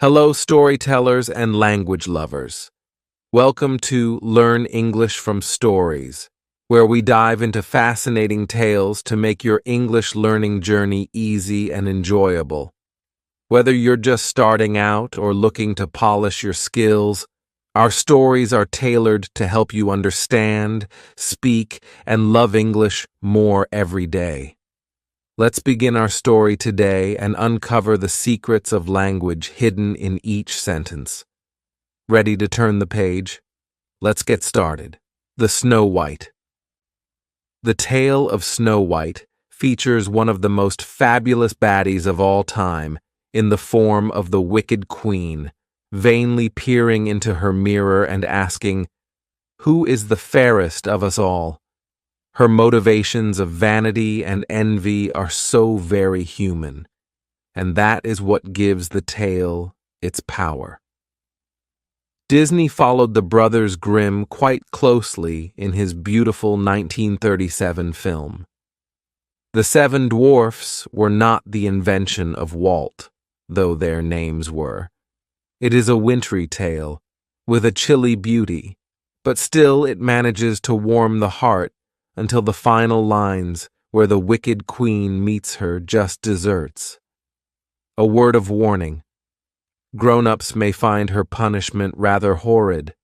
Hello, storytellers and language lovers. Welcome to Learn English from Stories, where we dive into fascinating tales to make your English learning journey easy and enjoyable. Whether you're just starting out or looking to polish your skills, our stories are tailored to help you understand, speak, and love English more every day. Let's begin our story today and uncover the secrets of language hidden in each sentence. Ready to turn the page? Let's get started. The Snow White. The tale of Snow White features one of the most fabulous baddies of all time in the form of the Wicked Queen, vainly peering into her mirror and asking, "Who is the fairest of us all?" Her motivations of vanity and envy are so very human, and that is what gives the tale its power. Disney followed the Brothers Grimm quite closely in his beautiful 1937 film. The Seven Dwarfs were not the invention of Walt, though their names were. It is a wintry tale, with a chilly beauty, but still it manages to warm the heart until the final lines where the Wicked Queen meets her just desserts. A word of warning. Grown-ups may find her punishment rather horrid.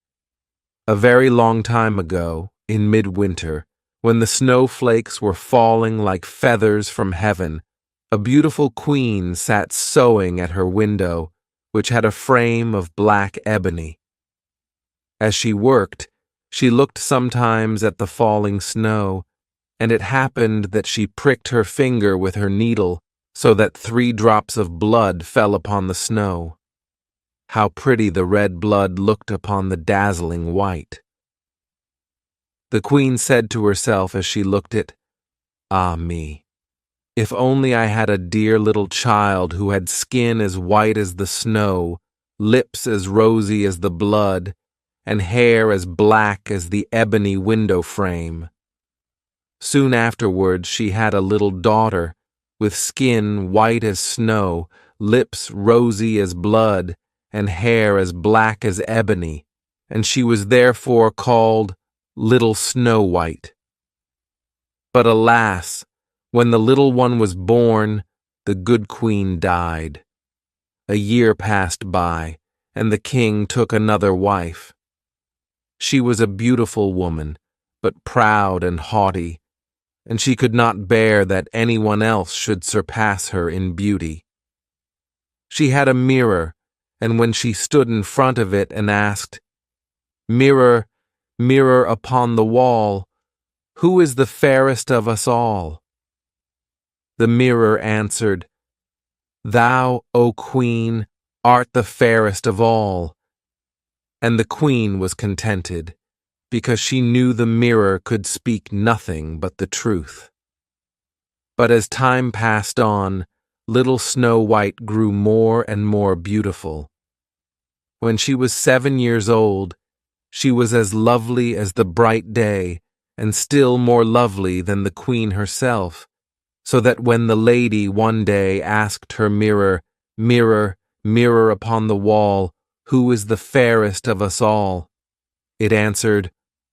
A very long time ago, in midwinter, when the snowflakes were falling like feathers from heaven, a beautiful queen sat sewing at her window, which had a frame of black ebony. As she worked, she looked sometimes at the falling snow, and it happened that she pricked her finger with her needle so that 3 drops of blood fell upon the snow. How pretty the red blood looked upon the dazzling white. The queen said to herself as she looked it, "Ah me, if only I had a dear little child who had skin as white as the snow, lips as rosy as the blood, and hair as black as the ebony window frame." Soon afterwards she had a little daughter, with skin white as snow, lips rosy as blood, and hair as black as ebony, and she was therefore called Little Snow White. But alas, when the little one was born, the good queen died. A year passed by, and the king took another wife. She was a beautiful woman, but proud and haughty, and she could not bear that anyone else should surpass her in beauty. She had a mirror, and when she stood in front of it and asked, "Mirror, mirror upon the wall, who is the fairest of us all?" the mirror answered, "Thou, O Queen, art the fairest of all." And the queen was contented, because she knew the mirror could speak nothing but the truth. But as time passed on, little Snow White grew more and more beautiful. When she was 7 years old, she was as lovely as the bright day, and still more lovely than the queen herself, so that when the lady one day asked her mirror, "Mirror, mirror upon the wall, who is the fairest of us all?" it answered,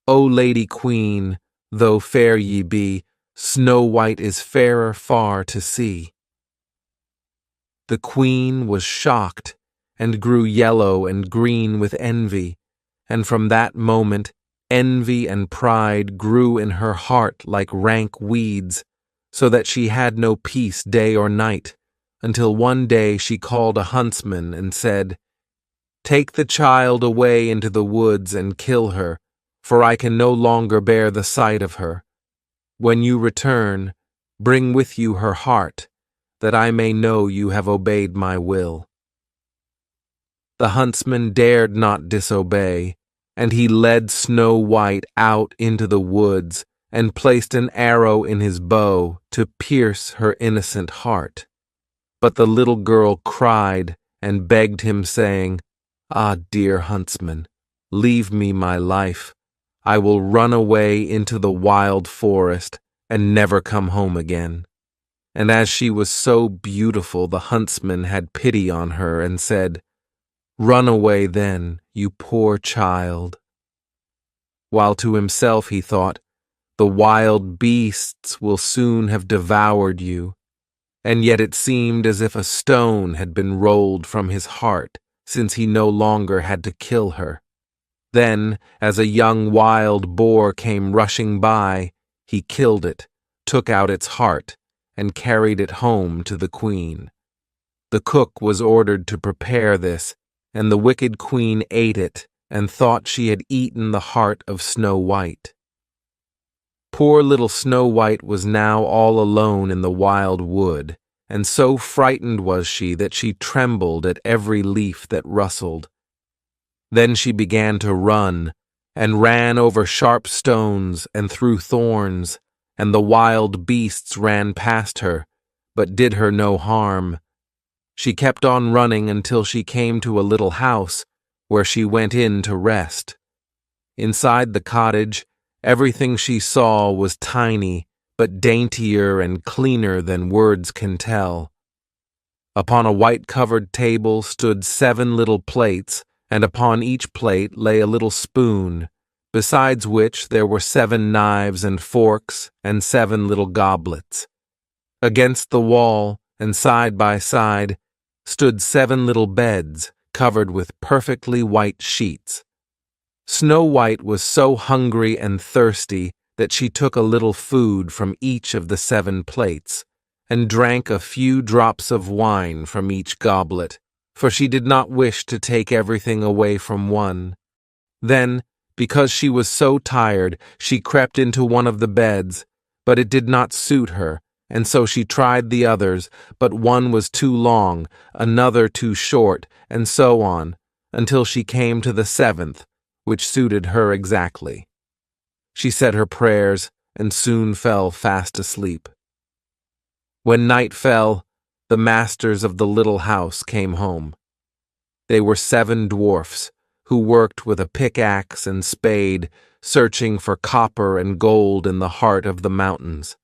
"O Lady Queen, though fair ye be, Snow White is fairer far to see." The queen was shocked, and grew yellow and green with envy, and from that moment envy and pride grew in her heart like rank weeds, so that she had no peace day or night, until one day she called a huntsman and said, "Take the child away into the woods and kill her, for I can no longer bear the sight of her. When you return, bring with you her heart, that I may know you have obeyed my will." The huntsman dared not disobey, and he led Snow White out into the woods and placed an arrow in his bow to pierce her innocent heart. But the little girl cried and begged him, saying, "Ah, dear huntsman, leave me my life. I will run away into the wild forest and never come home again." And as she was so beautiful, the huntsman had pity on her and said, Run away then, you poor child." While to himself he thought, "The wild beasts will soon have devoured you," and yet it seemed as if a stone had been rolled from his heart, since he no longer had to kill her. Then, as a young wild boar came rushing by, he killed it, took out its heart, and carried it home to the queen. The cook was ordered to prepare this, and the wicked queen ate it and thought she had eaten the heart of Snow White. Poor little Snow White was now all alone in the wild wood, and so frightened was she that she trembled at every leaf that rustled. Then she began to run, and ran over sharp stones and through thorns, and the wild beasts ran past her, but did her no harm. She kept on running until she came to a little house, where she went in to rest. Inside the cottage, everything she saw was tiny, but daintier and cleaner than words can tell. Upon a white-covered table stood 7 little plates, and upon each plate lay a little spoon, besides which there were 7 knives and forks and 7 little goblets. Against the wall, and side by side, stood 7 little beds covered with perfectly white sheets. Snow White was so hungry and thirsty that she took a little food from each of the 7 plates, and drank a few drops of wine from each goblet, for she did not wish to take everything away from one. Then, because she was so tired, she crept into one of the beds, but it did not suit her, and so she tried the others, but one was too long, another too short, and so on, until she came to the 7th, which suited her exactly. She said her prayers, and soon fell fast asleep. When night fell, the masters of the little house came home. They were 7 dwarfs, who worked with a pickaxe and spade, searching for copper and gold in the heart of the mountains.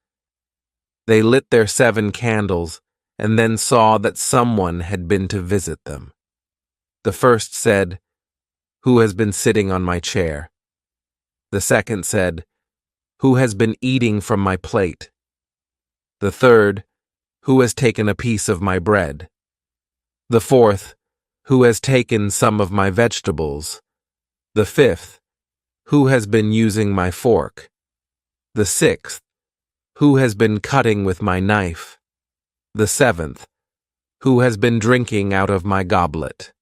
They lit their 7 candles, and then saw that someone had been to visit them. The first said, "Who has been sitting on my chair?" The second said, "Who has been eating from my plate?" The third, "Who has taken a piece of my bread?" The fourth, "Who has taken some of my vegetables?" The fifth, "Who has been using my fork?" The sixth, "Who has been cutting with my knife?" The seventh, "Who has been drinking out of my goblet?"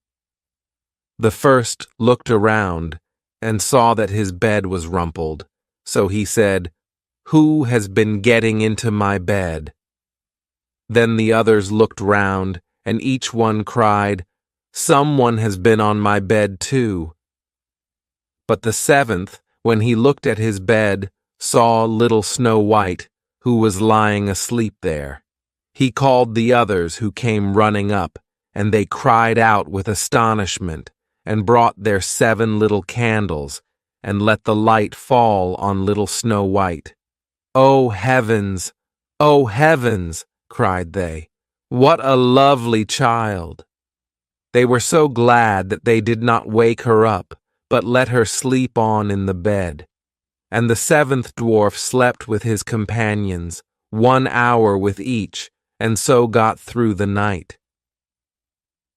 The first looked around and saw that his bed was rumpled, so he said, "Who has been getting into my bed?" Then the others looked round, and each one cried, "Someone has been on my bed too." But the 7th, when he looked at his bed, saw little Snow White, who was lying asleep there. He called the others, who came running up, and they cried out with astonishment, and brought their 7 little candles, and let the light fall on little Snow White. "Oh heavens! Oh heavens!" cried they. "What a lovely child!" They were so glad that they did not wake her up, but let her sleep on in the bed. And the 7th dwarf slept with his companions, 1 hour with each, and so got through the night.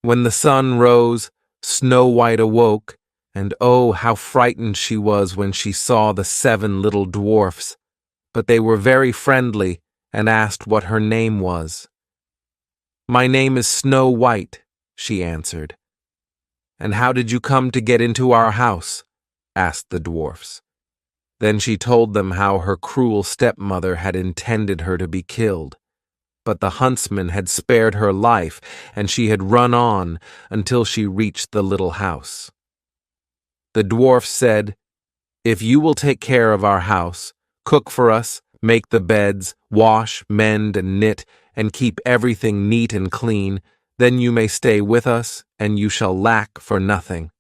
When the sun rose, Snow White awoke, and oh, how frightened she was when she saw the 7 little dwarfs, but they were very friendly and asked what her name was. "My name is Snow White," she answered. "And how did you come to get into our house?" asked the dwarfs. Then she told them how her cruel stepmother had intended her to be killed, but the huntsman had spared her life, and she had run on until she reached the little house. The dwarf said, "If you will take care of our house, cook for us, make the beds, wash, mend, and knit, and keep everything neat and clean, then you may stay with us, and you shall lack for nothing."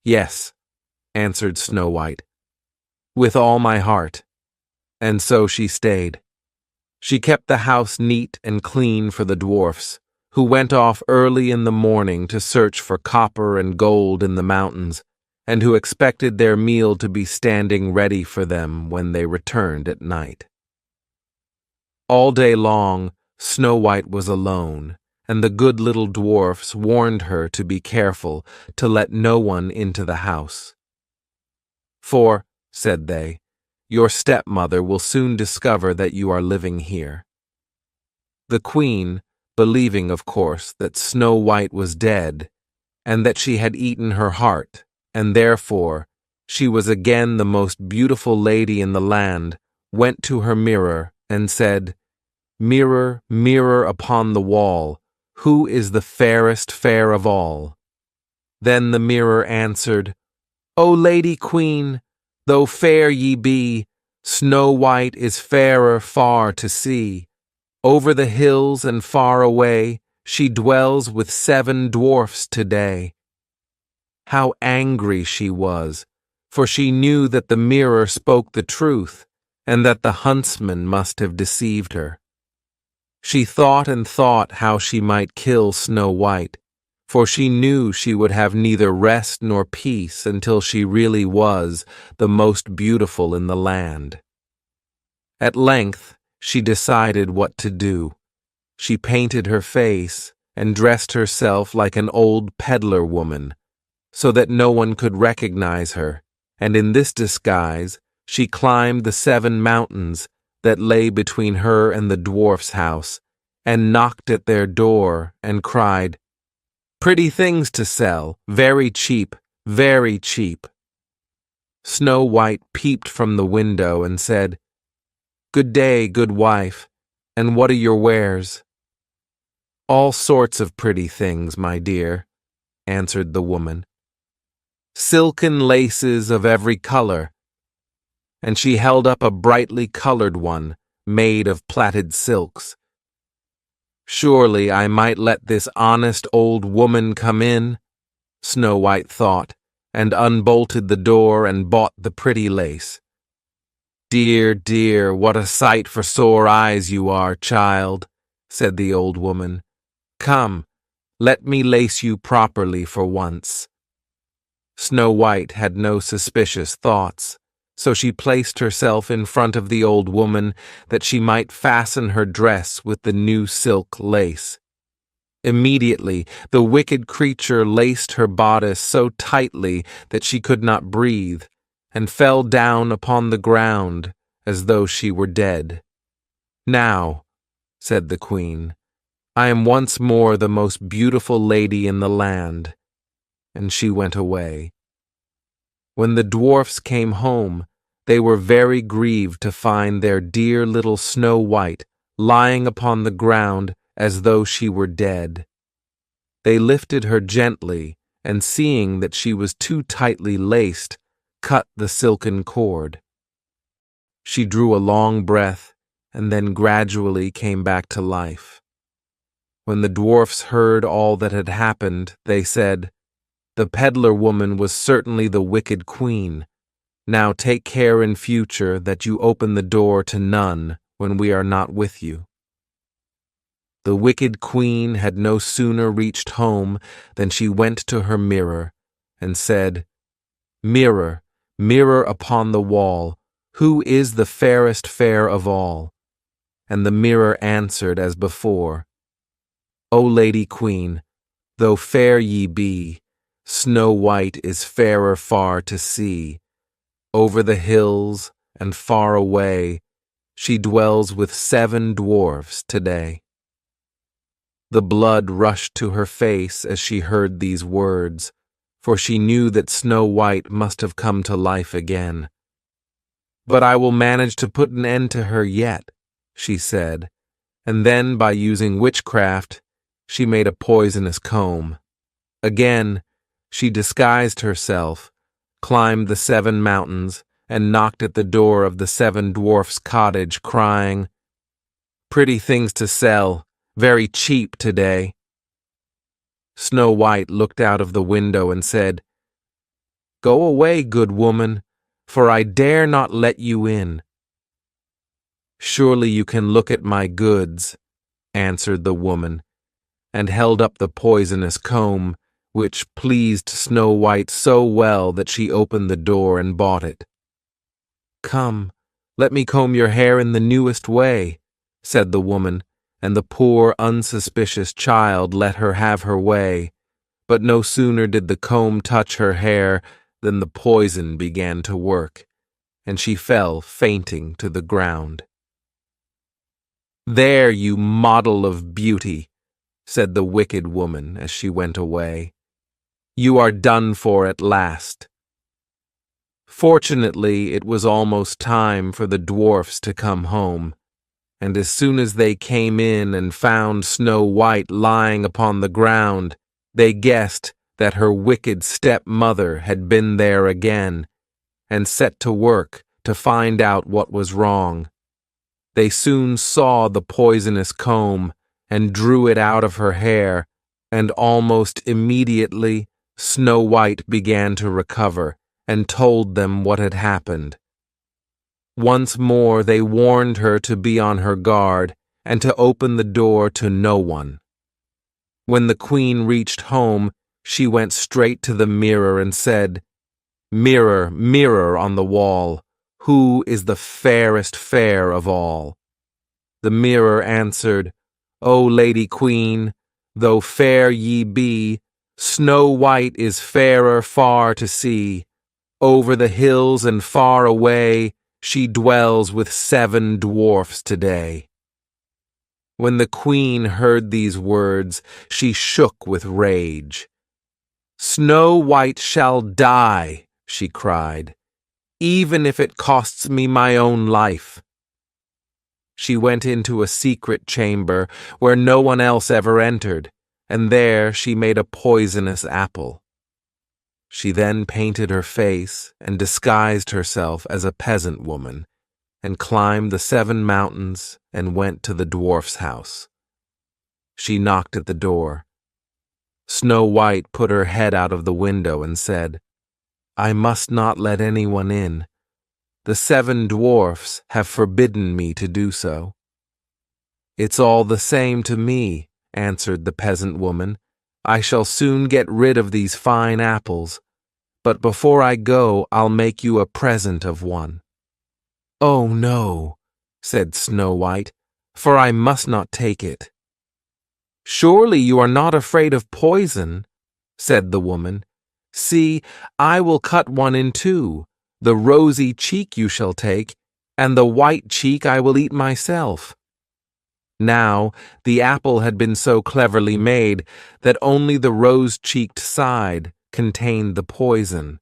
"Yes," answered Snow White, "with all my heart." And so she stayed. She kept the house neat and clean for the dwarfs, who went off early in the morning to search for copper and gold in the mountains, and who expected their meal to be standing ready for them when they returned at night. All day long, Snow White was alone, and the good little dwarfs warned her to be careful, to let no one into the house. "For," said they, "your stepmother will soon discover that you are living here." The queen, believing, of course, that Snow White was dead, and that she had eaten her heart, and therefore she was again the most beautiful lady in the land, went to her mirror and said, "Mirror, mirror upon the wall, who is the fairest fair of all?" Then the mirror answered, "O Lady Queen, though fair ye be, Snow White is fairer far to see. Over the hills and far away, she dwells with 7 dwarfs today." How angry she was, for she knew that the mirror spoke the truth, and that the huntsman must have deceived her. She thought and thought how she might kill Snow White, for she knew she would have neither rest nor peace until she really was the most beautiful in the land. At length, she decided what to do. She painted her face and dressed herself like an old peddler woman, so that no one could recognize her, and in this disguise she climbed the 7 mountains that lay between her and the dwarf's house, and knocked at their door and cried, "Pretty things to sell, very cheap, very cheap." Snow White peeped from the window and said, "Good day, good wife, and what are your wares?" "All sorts of pretty things, my dear," answered the woman. "Silken laces of every color," and she held up a brightly colored one, made of plaited silks. "Surely I might let this honest old woman come in," Snow White thought, and unbolted the door and bought the pretty lace. "Dear, dear, what a sight for sore eyes you are, child," said the old woman. "Come, let me lace you properly for once." Snow White had no suspicious thoughts, so she placed herself in front of the old woman that she might fasten her dress with the new silk lace. Immediately, the wicked creature laced her bodice so tightly that she could not breathe, and fell down upon the ground as though she were dead. "Now," said the queen, "I am once more the most beautiful lady in the land," and she went away. When the dwarfs came home, they were very grieved to find their dear little Snow White lying upon the ground as though she were dead. They lifted her gently, and seeing that she was too tightly laced, cut the silken cord. She drew a long breath and then gradually came back to life. When the dwarfs heard all that had happened, they said, "The peddler woman was certainly the wicked queen. Now take care in future that you open the door to none when we are not with you." The wicked queen had no sooner reached home than she went to her mirror and said, "Mirror, mirror upon the wall, who is the fairest fair of all?" And the mirror answered as before, "O Lady Queen, though fair ye be, Snow White is fairer far to see. Over the hills and far away, she dwells with 7 dwarfs today." The blood rushed to her face as she heard these words, for she knew that Snow White must have come to life again. "But I will manage to put an end to her yet," she said, and then by using witchcraft, she made a poisonous comb. Again, she disguised herself, climbed the 7 mountains, and knocked at the door of the 7 dwarfs' cottage, crying, "Pretty things to sell, very cheap today." Snow White looked out of the window and said, "Go away, good woman, for I dare not let you in." "Surely you can look at my goods," answered the woman, and held up the poisonous comb, which pleased Snow White so well that she opened the door and bought it. "Come, let me comb your hair in the newest way," said the woman, and the poor, unsuspicious child let her have her way. But no sooner did the comb touch her hair than the poison began to work, and she fell fainting to the ground. "There, you model of beauty," said the wicked woman as she went away. "You are done for at last." Fortunately, it was almost time for the dwarfs to come home, and as soon as they came in and found Snow White lying upon the ground, they guessed that her wicked stepmother had been there again, and set to work to find out what was wrong. They soon saw the poisonous comb and drew it out of her hair, and almost immediately Snow White began to recover and told them what had happened. Once more they warned her to be on her guard and to open the door to no one. When the queen reached home, she went straight to the mirror and said, "Mirror, mirror on the wall, who is the fairest fair of all?" The mirror answered, "O Lady Queen, though fair ye be, Snow White is fairer far to see. Over the hills and far away, she dwells with 7 dwarfs today." When the queen heard these words, she shook with rage. "Snow White shall die," she cried, "even if it costs me my own life." She went into a secret chamber where no one else ever entered, and there she made a poisonous apple. She then painted her face and disguised herself as a peasant woman, and climbed the 7 mountains and went to the dwarf's house. She knocked at the door. Snow White put her head out of the window and said, "I must not let anyone in. The 7 dwarfs have forbidden me to do so." "It's all the same to me," answered the peasant woman. "I shall soon get rid of these fine apples, but before I go I'll make you a present of one." "Oh no," said Snow White, "for I must not take it." "Surely you are not afraid of poison," said the woman. "See, I will cut one in 2. The rosy cheek you shall take, and the white cheek I will eat myself." Now, the apple had been so cleverly made that only the rose-cheeked side contained the poison.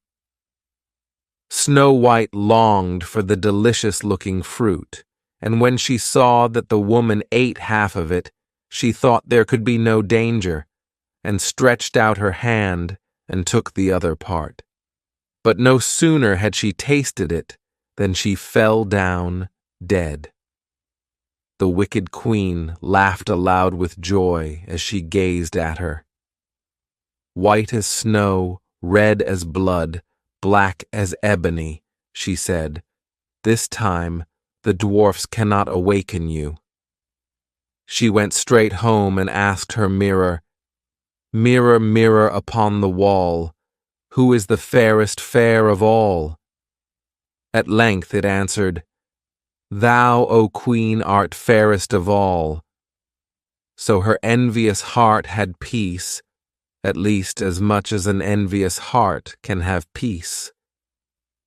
Snow White longed for the delicious-looking fruit, and when she saw that the woman ate half of it, she thought there could be no danger, and stretched out her hand and took the other part. But no sooner had she tasted it than she fell down dead. The wicked queen laughed aloud with joy as she gazed at her. "White as snow, red as blood, black as ebony," she said, "this time the dwarfs cannot awaken you." She went straight home and asked her mirror, "Mirror, mirror upon the wall, who is the fairest fair of all?" At length it answered, "Thou, O Queen, art fairest of all." So her envious heart had peace, at least as much as an envious heart can have peace.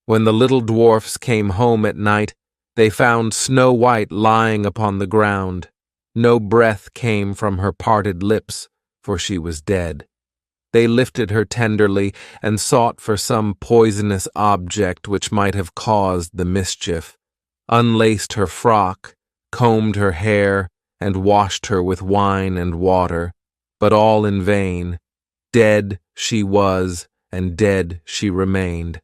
When the little dwarfs came home at night, they found Snow White lying upon the ground. No breath came from her parted lips, for she was dead. They lifted her tenderly and sought for some poisonous object which might have caused the mischief, unlaced her frock, combed her hair, and washed her with wine and water, but all in vain. Dead she was, and dead she remained.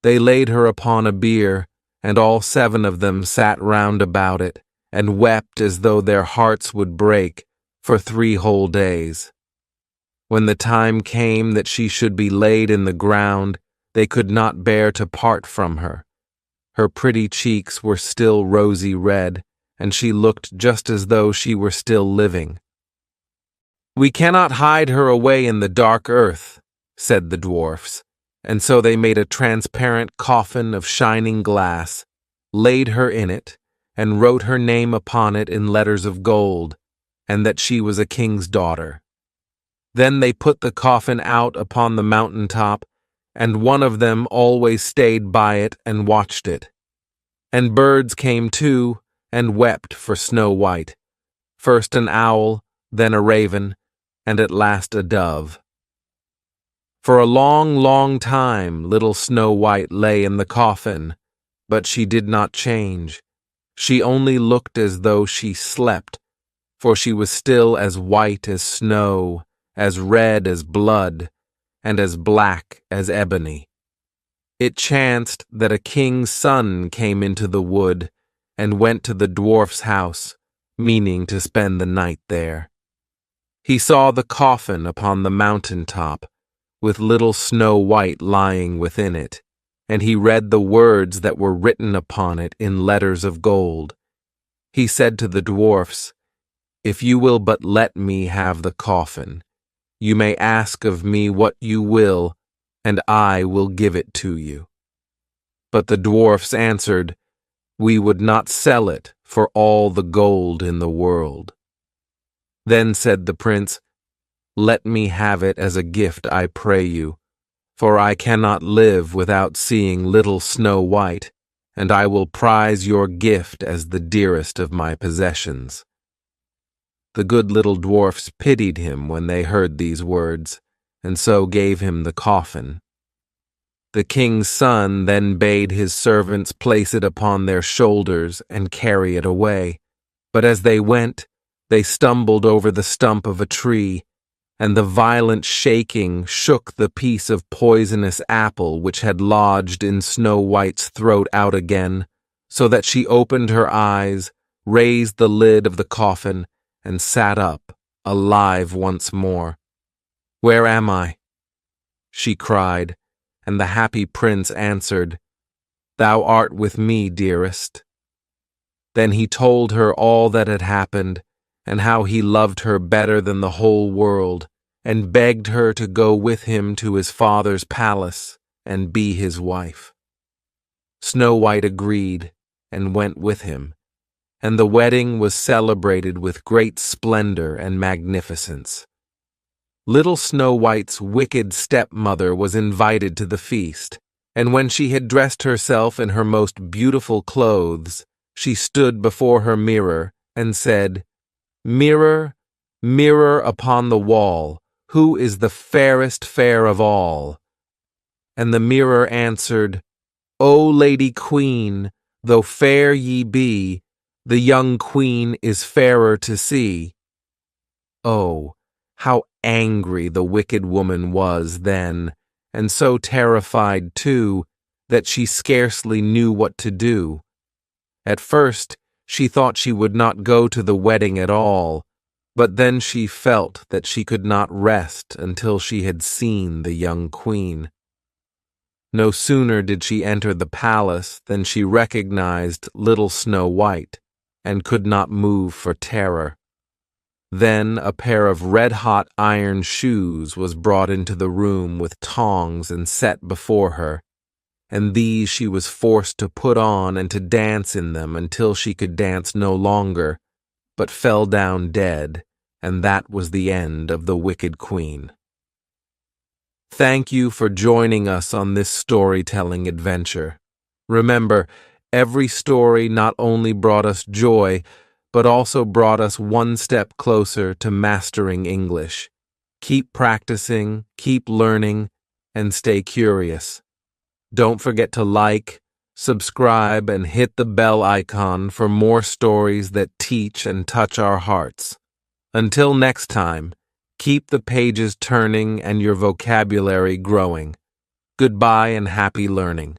They laid her upon a bier, and all 7 of them sat round about it, and wept as though their hearts would break, for 3 whole days. When the time came that she should be laid in the ground, they could not bear to part from her. Her pretty cheeks were still rosy red, and she looked just as though she were still living. "We cannot hide her away in the dark earth," said the dwarfs, and so they made a transparent coffin of shining glass, laid her in it, and wrote her name upon it in letters of gold, and that she was a king's daughter. Then they put the coffin out upon the mountain top, and one of them always stayed by it and watched it. And birds came too, and wept for Snow White, first an owl, then a raven, and at last a dove. For a long, long time little Snow White lay in the coffin, but she did not change. She only looked as though she slept, for she was still as white as snow, as red as blood, and as black as ebony. It chanced that a king's son came into the wood and went to the dwarf's house, meaning to spend the night there. He saw the coffin upon the mountain top, with little Snow White lying within it, and he read the words that were written upon it in letters of gold. He said to the dwarfs, "If you will but let me have the coffin, you may ask of me what you will, and I will give it to you." But the dwarfs answered, "We would not sell it for all the gold in the world." Then said the prince, "Let me have it as a gift, I pray you, for I cannot live without seeing little Snow White, and I will prize your gift as the dearest of my possessions." The good little dwarfs pitied him when they heard these words, and so gave him the coffin. The king's son then bade his servants place it upon their shoulders and carry it away, but as they went, they stumbled over the stump of a tree, and the violent shaking shook the piece of poisonous apple which had lodged in Snow White's throat out again, so that she opened her eyes, raised the lid of the coffin, and sat up, alive once more. "Where am I?" she cried, and the happy prince answered, "Thou art with me, dearest." Then he told her all that had happened, and how he loved her better than the whole world, and begged her to go with him to his father's palace and be his wife. Snow White agreed and went with him, and the wedding was celebrated with great splendor and magnificence. Little Snow White's wicked stepmother was invited to the feast, and when she had dressed herself in her most beautiful clothes, she stood before her mirror and said, "Mirror, mirror upon the wall, who is the fairest fair of all?" And the mirror answered, "O Lady Queen, though fair ye be, the young queen is fairer to see." Oh, how angry the wicked woman was then, and so terrified too, that she scarcely knew what to do. At first, she thought she would not go to the wedding at all, but then she felt that she could not rest until she had seen the young queen. No sooner did she enter the palace than she recognized little Snow White, and could not move for terror. Then a pair of red-hot iron shoes was brought into the room with tongs and set before her, and these she was forced to put on and to dance in them until she could dance no longer, but fell down dead, and that was the end of the wicked queen. Thank you for joining us on this storytelling adventure. Remember, every story not only brought us joy, but also brought us one step closer to mastering English. Keep practicing, keep learning, and stay curious. Don't forget to like, subscribe, and hit the bell icon for more stories that teach and touch our hearts. Until next time, keep the pages turning and your vocabulary growing. Goodbye and happy learning.